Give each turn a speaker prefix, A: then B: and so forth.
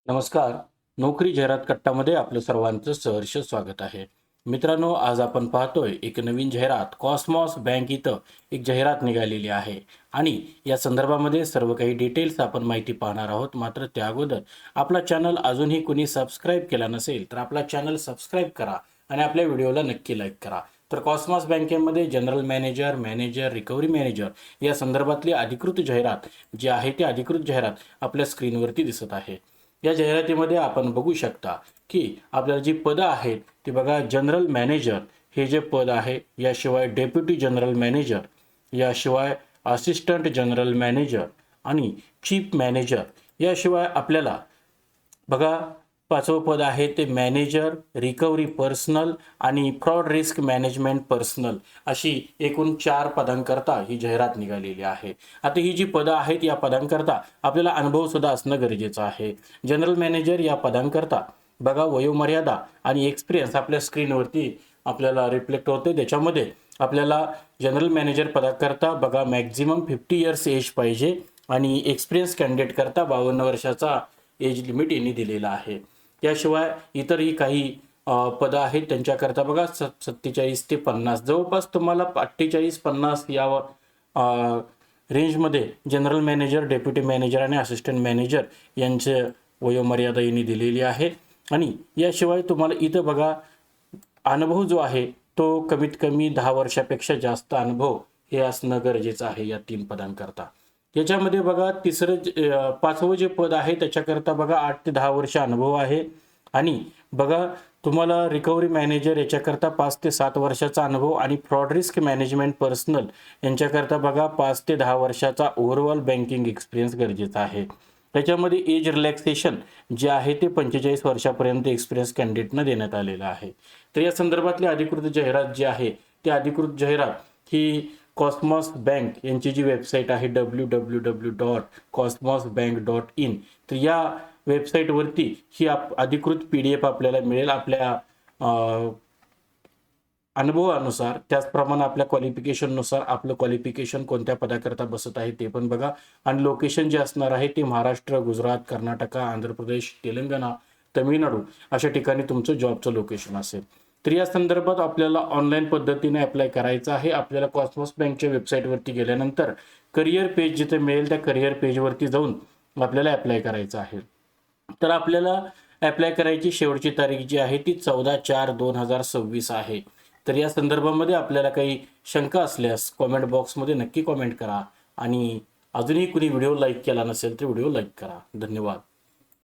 A: नमस्कार. नोकरी जाहिरात कट्टामध्ये आपलं सर्वांचं सहर्ष स्वागत आहे. मित्रांनो, आज आपण पाहतोय एक नवीन जाहिरात कॉस्मॉस बँक इथं एक जाहिरात निघालेली आहे आणि या संदर्भामध्ये सर्व काही डिटेल्स आपण माहिती पाहणार आहोत. मात्र त्या अगोदर आपला चॅनल अजूनही कुणी सबस्क्राईब केला नसेल तर आपला चॅनल सबस्क्राईब करा आणि आपल्या व्हिडिओला नक्की लाईक करा. तर कॉस्मॉस बँकेमध्ये जनरल मॅनेजर, रिकव्हरी मॅनेजर या संदर्भातली अधिकृत जाहिरात जी आहे ती अधिकृत जाहिरात आपल्या स्क्रीनवरती दिसत आहे. या जाहिरातीमध्ये आपण बघू शकता की आपल्याला जी पदं आहेत ती बघा, जनरल मॅनेजर हे जे पद आहे, याशिवाय डेप्युटी जनरल मॅनेजर, याशिवाय असिस्टंट जनरल मॅनेजर आणि चीफ मॅनेजर, याशिवाय आपल्याला बघा 5वं पद आहे ते मॅनेजर, रिकव्हरी पर्सनल आणि फ्रॉड रिस्क मॅनेजमेंट पर्सनल, अशी एकूण 4 पदांकरता ही जाहिरात निघालेली आहे. आता ही जी पदं आहेत या पदांकरता आपल्याला अनुभव सुद्धा असणं गरजेचं आहे. जनरल मॅनेजर या पदांकरता बघा, वयोमर्यादा आणि एक्सपिरियन्स आपल्या स्क्रीनवरती आपल्याला रिफ्लेक्ट होते. त्याच्यामध्ये आपल्याला जनरल मॅनेजर पदाकरता बघा मॅक्झिमम 50 इयर्स एज पाहिजे आणि एक्सपिरियन्स कॅन्डिडेट करता 52 वर्षाचा एज लिमिट यांनी दिलेला आहे. त्याशिवाय इतरही काही पदं आहेत त्यांच्याकरता बघा 47 ते 50, जवळपास तुम्हाला 48-50 या रेंजमध्ये जनरल मॅनेजर, डेप्युटी मॅनेजर आणि असिस्टंट मॅनेजर यांचे वयोमर्यादा यांनी दिलेली आहे. आणि याशिवाय तुम्हाला इथं बघा अनुभव जो आहे तो कमीत कमी 10 वर्षापेक्षा जास्त अनुभव हे असणं गरजेचं आहे या 3 पदांकरता. याच्यामध्ये बघा 5वं जे पद आहे त्याच्याकरता बघा 8 ते 10 वर्ष अनुभव आहे. आणि बघा तुम्हाला रिकव्हरी मॅनेजर याच्याकरता 5 ते 7 वर्षाचा अनुभव आणि फ्रॉड रिस्क मॅनेजमेंट पर्सनल यांच्याकरता बघा 5 ते 10 वर्षाचा ओव्हरऑल बँकिंग एक्सपिरियन्स गरजेचा आहे. त्याच्यामध्ये एज रिलॅक्सेशन जे आहे ते 45 वर्षापर्यंत एक्सपिरियन्स कॅन्डिडेटना देण्यात आलेला आहे. तर या संदर्भातली अधिकृत जाहिरात जी आहे ती अधिकृत जाहिरात ही कॉस्मॉस बँक यांची जी वेबसाईट आहे www.cosmosbank.in, तर या वेबसाईटवरती ही अधिकृत PDF आपल्याला मिळेल आपल्या अनुभवानुसार. त्याचप्रमाणे आपल्या क्वालिफिकेशननुसार आपलं क्वालिफिकेशन कोणत्या पदाकरता बसत आहे ते पण बघा. आणि लोकेशन जे असणार आहे ते महाराष्ट्र, गुजरात, कर्नाटक, आंध्र प्रदेश, तेलंगणा, तमिळनाडू अशा ठिकाणी तुमचं जॉबचं लोकेशन असेल. तर या संदर्भात आपल्याला ऑनलाईन पद्धतीने अप्लाय करायचं आहे. आपल्याला कॉस्मॉस बँकच्या वेबसाईटवरती गेल्यानंतर करिअर पेज जिथे मिळेल त्या करिअर पेजवरती जाऊन आपल्याला अप्लाय करायचं आहे. तर आपल्याला अप्लाय करायची शेवटची तारीख जी आहे ती 14/4/2026 आहे. तर या संदर्भामध्ये आपल्याला काही शंका असल्यास कॉमेंट बॉक्समध्ये नक्की कॉमेंट करा आणि अजूनही कुणी व्हिडिओ लाईक केला नसेल तर व्हिडिओ लाईक करा. धन्यवाद.